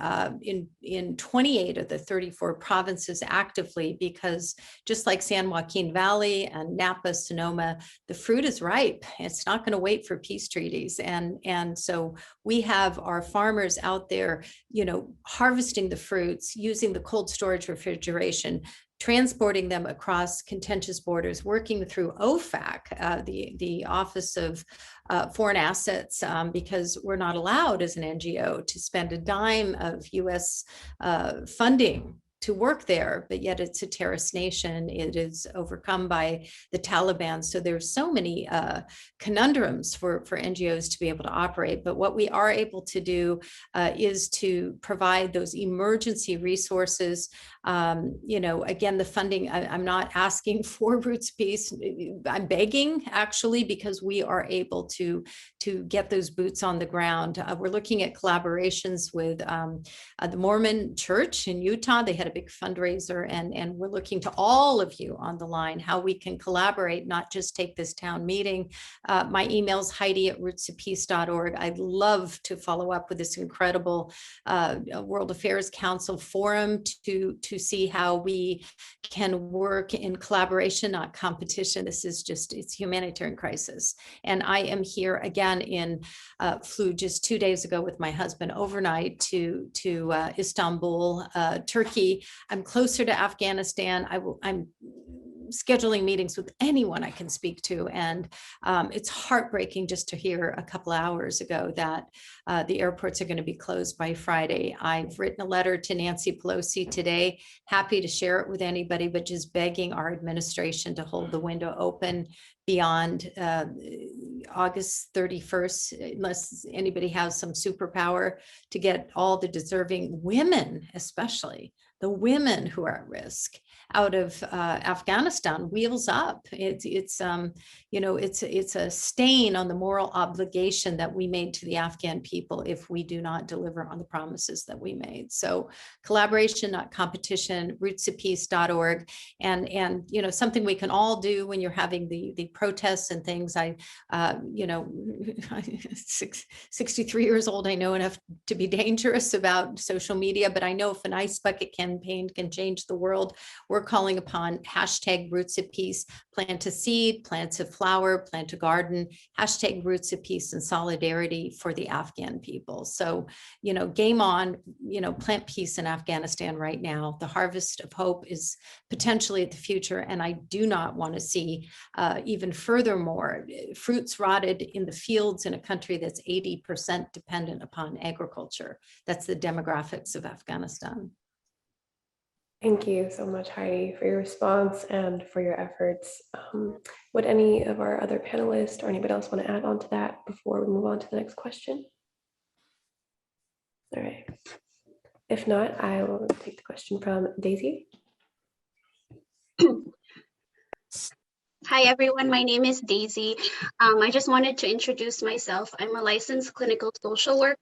D: in 28 of the 34 provinces actively, because just like San Joaquin Valley and Napa, Sonoma, the fruit is ripe. It's not going to wait for peace treaties. And so we have our farmers out there, harvesting the fruits, using the cold storage refrigeration, transporting them across contentious borders, working through OFAC, the Office of Foreign Assets, because we're not allowed as an NGO to spend a dime of US funding to work there, but yet it's a terrorist nation. It is overcome by the Taliban. So there's so many conundrums for NGOs to be able to operate. But what we are able to do is to provide those emergency resources. Again, the funding, I'm not asking for Roots Peace. I'm begging, actually, because we are able to get those boots on the ground. We're looking at collaborations with the Mormon Church in Utah. They had a big fundraiser, and we're looking to all of you on the line how we can collaborate, not just take this town meeting. My email's heidi@rootsofpeace.org. I'd love to follow up with this incredible World Affairs Council forum to see how we can work in collaboration, not competition. This is it's humanitarian crisis. And I am here again flew just 2 days ago with my husband overnight to Istanbul, Turkey. I'm closer to Afghanistan. I'm scheduling meetings with anyone I can speak to. And it's heartbreaking just to hear a couple hours ago that the airports are going to be closed by Friday. I've written a letter to Nancy Pelosi today, happy to share it with anybody, but just begging our administration to hold the window open beyond August 31st, unless anybody has some superpower to get all the deserving women, especially the women who are at risk, out of Afghanistan. Wheels up. It's a stain on the moral obligation that we made to the Afghan people if we do not deliver on the promises that we made. So collaboration, not competition. Rootsofpeace.org, and something we can all do when you're having the protests and things. 63 years old. I know enough to be dangerous about social media, but I know if an ice bucket campaign can change the world, we're calling upon #RootsOfPeace, plant a seed, plant a flower, plant a garden, #Roots of Peace and solidarity for the Afghan people. So, game on, plant peace in Afghanistan right now. The harvest of hope is potentially at the future. And I do not want to see even furthermore fruits rotted in the fields in a country that's 80% dependent upon agriculture. That's the demographics of Afghanistan.
B: Thank you so much, Heidi, for your response and for your efforts. Would any of our other panelists or anybody else want to add on to that before we move on to the next question? All right. If not, I will take the question from Daisy.
Q: Hi, everyone. My name is Daisy. I just wanted to introduce myself. I'm a licensed clinical social worker,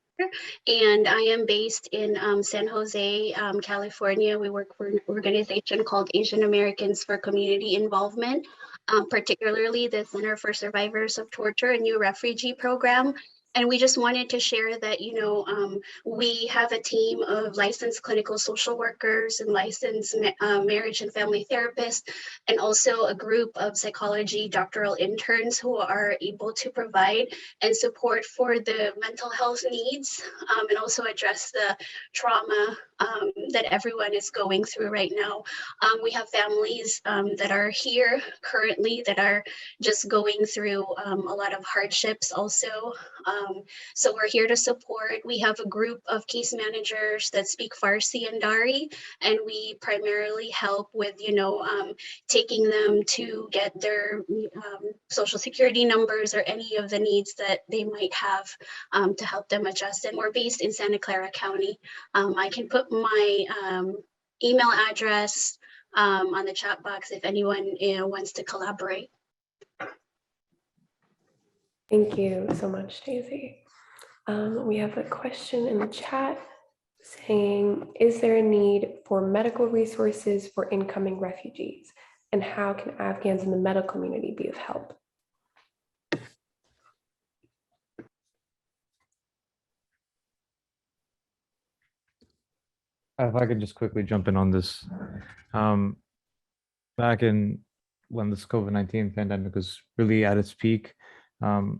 Q: and I am based in San Jose, California. We work for an organization called Asian Americans for Community Involvement, particularly the Center for Survivors of Torture and New Refugee Program. And we just wanted to share that, we have a team of licensed clinical social workers and licensed marriage and family therapists, and also a group of psychology doctoral interns who are able to provide and support for the mental health needs and also address the trauma that everyone is going through right now. We have families that are here currently that are just going through a lot of hardships also. So we're here to support. We have a group of case managers that speak Farsi and Dari, and we primarily help with, taking them to get their social security numbers or any of the needs that they might have to help them adjust. And we're based in Santa Clara County. I can put my email address on the chat box if anyone wants to collaborate.
B: Thank you so much, Daisy. We have a question in the chat saying, is there a need for medical resources for incoming refugees? And how can Afghans in the medical community be of help?
I: If I could just quickly jump in on this. Back in when this COVID-19 pandemic was really at its peak, now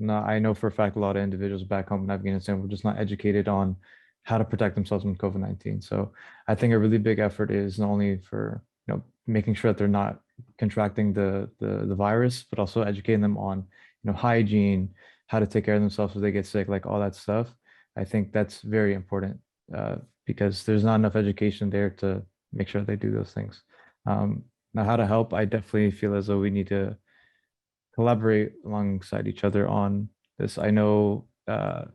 I: I know for a fact a lot of individuals back home in Afghanistan were just not educated on how to protect themselves from COVID-19. So I think a really big effort is not only for making sure that they're not contracting the virus, but also educating them on hygiene, how to take care of themselves if they get sick, like all that stuff. I think that's very important because there's not enough education there to make sure they do those things. Now, how to help, I definitely feel as though we need to collaborate alongside each other on this. I know, I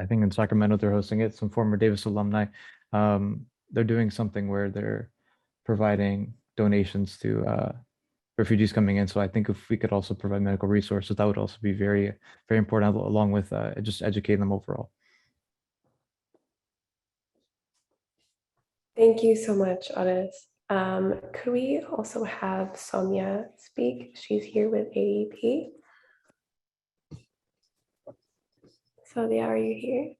I: think in Sacramento, they're hosting it, some former Davis alumni. They're doing something where they're providing donations to refugees coming in. So I think if we could also provide medical resources, that would also be very, very important, along with just educating them overall.
B: Thank you so much, Otis. Could we also have Soumya speak? She's here with ADP. Soumya, are you here?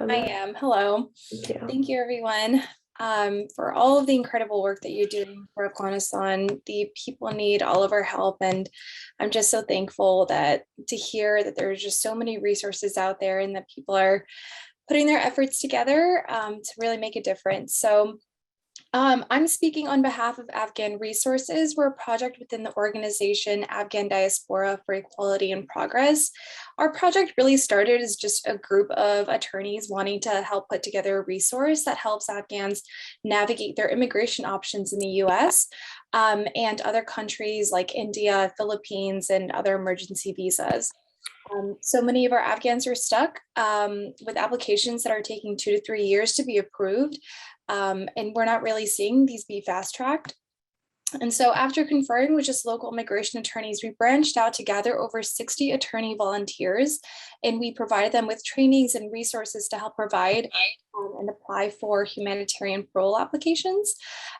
R: I am. Hello. Thank you, everyone, for all of the incredible work that you're doing for Afghanistan. The people need all of our help, and I'm just so thankful to hear that there's just so many resources out there and that people are putting their efforts together to really make a difference. So I'm speaking on behalf of Afghan Resources. We're a project within the organization Afghan Diaspora for Equality and Progress. Our project really started as just a group of attorneys wanting to help put together a resource that helps Afghans navigate their immigration options in the US and other countries like India, Philippines, and other emergency visas. So many of our Afghans are stuck with applications that are taking 2 to 3 years to be approved. And we're not really seeing these be fast-tracked. And so after conferring with just local immigration attorneys, we branched out to gather over 60 attorney volunteers, and we provided them with trainings and resources to help provide and apply for humanitarian parole applications.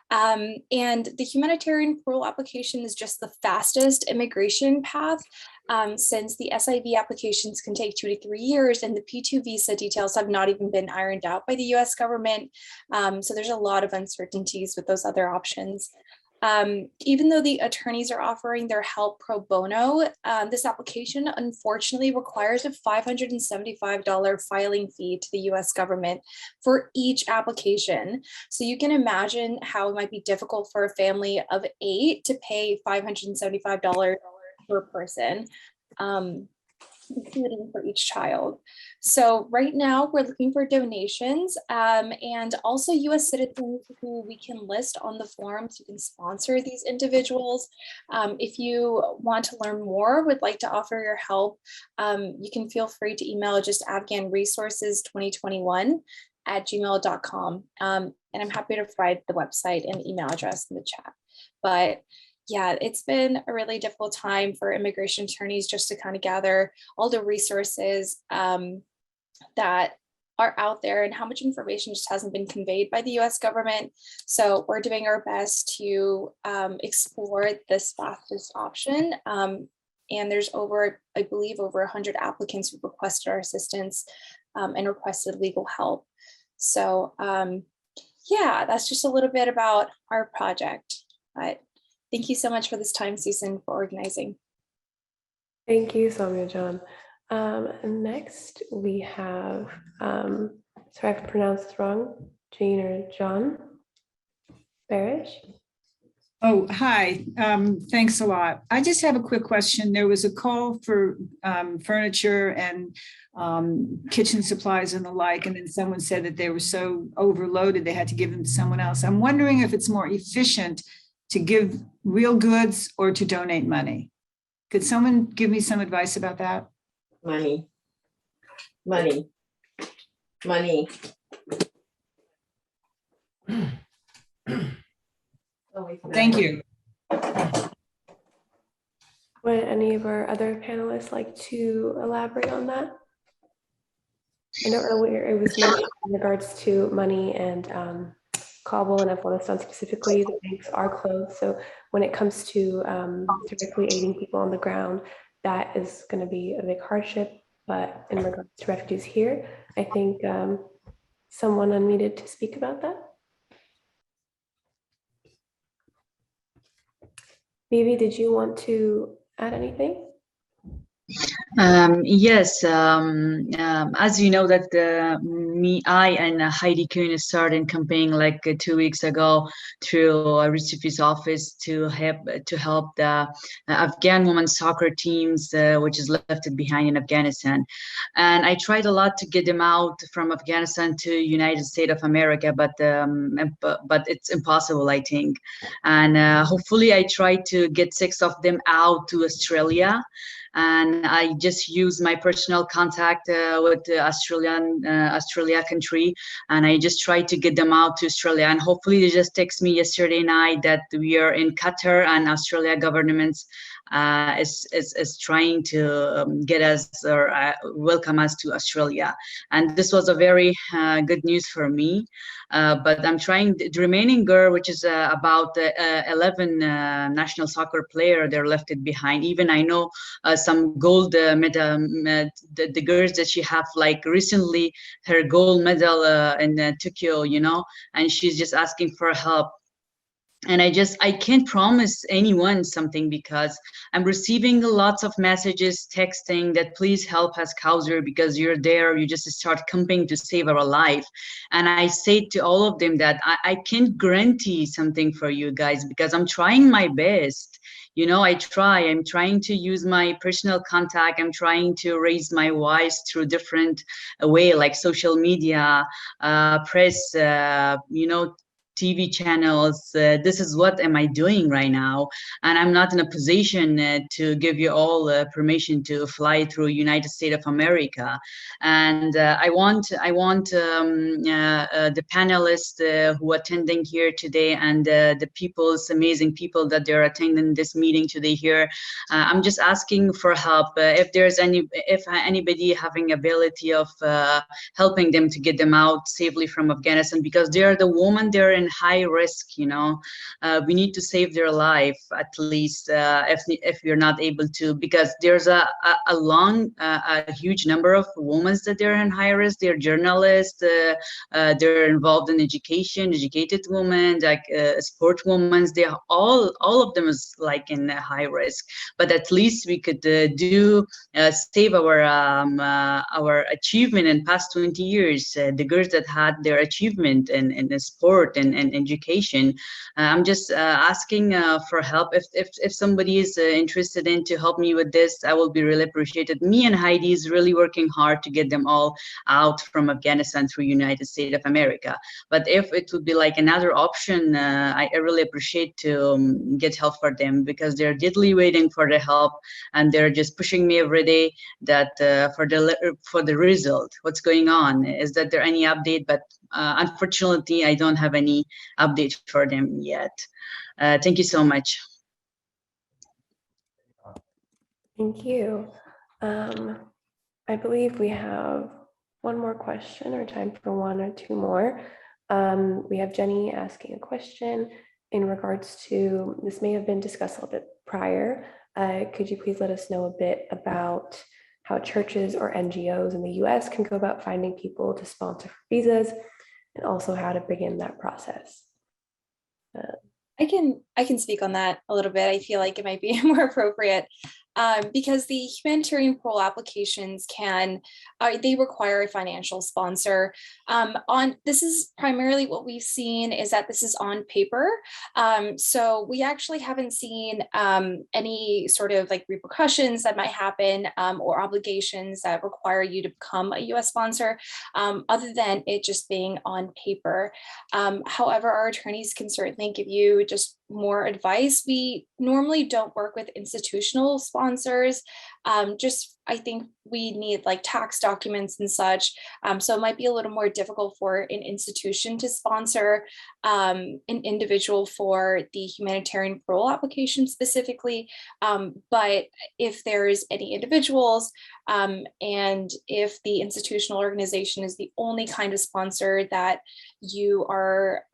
R: And the humanitarian parole application is just the fastest immigration path, since the SIV applications can take 2 to 3 years, and the P2 visa details have not even been ironed out by the US government. So there's a lot of uncertainties with those other options. Even though the attorneys are offering their help pro bono, this application unfortunately requires a $575 filing fee to the US government for each application. So you can imagine how it might be difficult for a family of 8 to pay $575 per person, including for each child. So right now we're looking for donations and also US citizens who we can list on the forums who can sponsor these individuals. If you want to learn more, would like to offer your help, you can feel free to email just afghanresources2021@gmail.com. And I'm happy to provide the website and email address in the chat. But yeah, it's been a really difficult time for immigration attorneys just to kind of gather all the resources that are out there, and how much information just hasn't been conveyed by the US government. So we're doing our best to explore this fastest option. And there's I believe over 100 applicants who requested our assistance and requested legal help. So yeah, that's just a little bit about our project. But thank you so much for this time, Susan, for organizing.
B: Thank you, Soumya John. Next, we have sorry if I pronounced this wrong, Jean or John Barish.
S: Oh, hi. Thanks a lot. I just have a quick question. There was a call for furniture and kitchen supplies and the like, and then someone said that they were so overloaded they had to give them to someone else. I'm wondering if it's more efficient to give real goods or to donate money. Could someone give me some advice about that?
T: Money.
S: Thank you.
B: Would any of our other panelists like to elaborate on that? I know earlier it was mentioned in regards to money and Kabul and Afghanistan specifically, the banks are closed. So when it comes to directly aiding people on the ground, that is going to be a big hardship. But in regards to refugees here, I think someone unmuted to speak about that. Vivi, did you want to add anything?
C: Yes, as you know that I and Heidi Kuhn started campaigning like 2 weeks ago through a Roots of Peace office to help the Afghan women's soccer teams, which is left behind in Afghanistan. And I tried a lot to get them out from Afghanistan to United States of America, but it's impossible, I think. And hopefully I tried to get 6 of them out to Australia. And I just use my personal contact with the Australia country, and I just try to get them out to Australia. And hopefully they just text me yesterday night that we are in Qatar and Australia governments is trying to get us or welcome us to Australia. And this was a very good news for me. But I'm trying the remaining girl, which is about 11 national soccer player, they're left it behind. Even I know some gold medal, the girls that she have like recently her gold medal in Tokyo, you know, and she's just asking for help. And I can't promise anyone something because I'm receiving lots of messages, texting that please help us, Kauser, because you're there. You just start camping to save our life. And I say to all of them that I can't guarantee something for you guys because I'm trying my best. You know, I'm trying to use my personal contact. I'm trying to raise my voice through different way like social media, press, you know, TV channels. This is what am I doing right now, and I'm not in a position to give you all permission to fly through United States of America. And I want the panelists who are attending here today and the people's amazing people that they're attending this meeting today here. I'm just asking for help. If anybody having ability of helping them to get them out safely from Afghanistan, because they are the women, they're in high risk, you know. We need to save their life at least if you're not able to, because there's a huge number of women that they're in high risk. They're journalists, they're involved in educated women, like sport women. They are all of them is like in high risk. But at least we could save our achievement in past 20 years. The girls that had their achievement in the sport and education. I'm just asking for help. If somebody is interested in to help me with this, I will be really appreciated. Me and Heidi is really working hard to get them all out from Afghanistan through United States of America. But if it would be like another option, I really appreciate to get help for them, because they're deadly waiting for the help, and they're just pushing me every day that for the result. What's going on? Is that there any update? But unfortunately, I don't have any update for them yet. Thank you so much.
B: Thank you. I believe we have one more question, or time for one or two more. We have Jenny asking a question in regards to, this may have been discussed a little bit prior. Could you please let us know a bit about how churches or NGOs in the US can go about finding people to sponsor for visas, and also how to begin that process?
R: I can speak on that a little bit. I feel like it might be more appropriate. because the humanitarian parole applications they require a financial sponsor. This is primarily what we've seen is that this is on paper. So we actually haven't seen any sort of like repercussions that might happen or obligations that require you to become a US sponsor, other than it just being on paper. However, our attorneys can certainly give you just more advice. We normally don't work with institutional sponsors. I think we need like tax documents and such. So it might be a little more difficult for an institution to sponsor an individual for the humanitarian parole application specifically. But if there's any individuals and if the institutional organization is the only kind of sponsor that you are,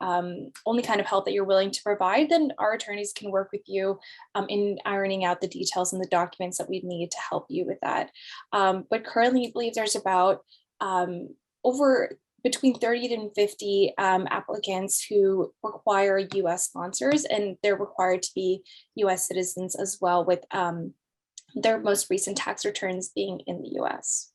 R: only kind of help that you're willing to provide, then our attorneys can work with you in ironing out the details and the documents that we need to help you with that. But currently, I believe there's about between 30 and 50 applicants who require US sponsors, and they're required to be US citizens as well, with their most recent tax returns being in the US.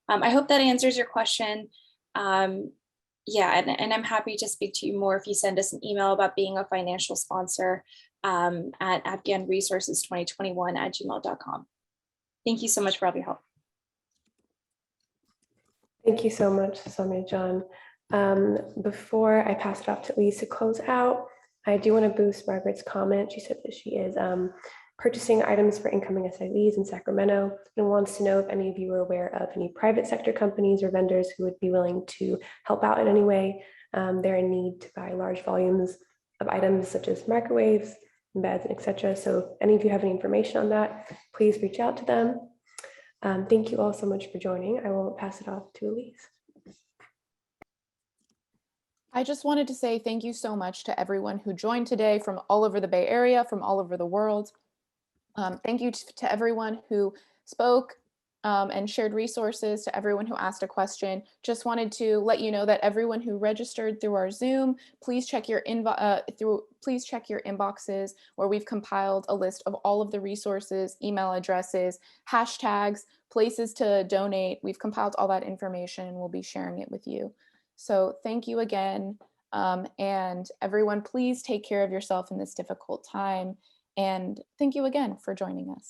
R: I hope that answers your question. Yeah, and I'm happy to speak to you more if you send us an email about being a financial sponsor at afghanresources2021@gmail.com. Thank you so much for all your help.
B: Thank you so much, Samia John. Before I pass it off to Elise to close out, I do want to boost Margaret's comment. She said that she is purchasing items for incoming asylees in Sacramento and wants to know if any of you are aware of any private sector companies or vendors who would be willing to help out in any way. They're in need to buy large volumes of items such as microwaves, beds, etc. So if any of you have any information on that, please reach out to them. Thank you all so much for joining. I will pass it off to Elise.
A: I just wanted to say thank you so much to everyone who joined today from all over the Bay Area, from all over the world. Thank you to everyone who spoke and shared resources, to everyone who asked a question. Just wanted to let you know that everyone who registered through our Zoom, please check your inboxes, where we've compiled a list of all of the resources, email addresses, hashtags, places to donate. We've compiled all that information and we'll be sharing it with you. So thank you again. And everyone, please take care of yourself in this difficult time. And thank you again for joining us.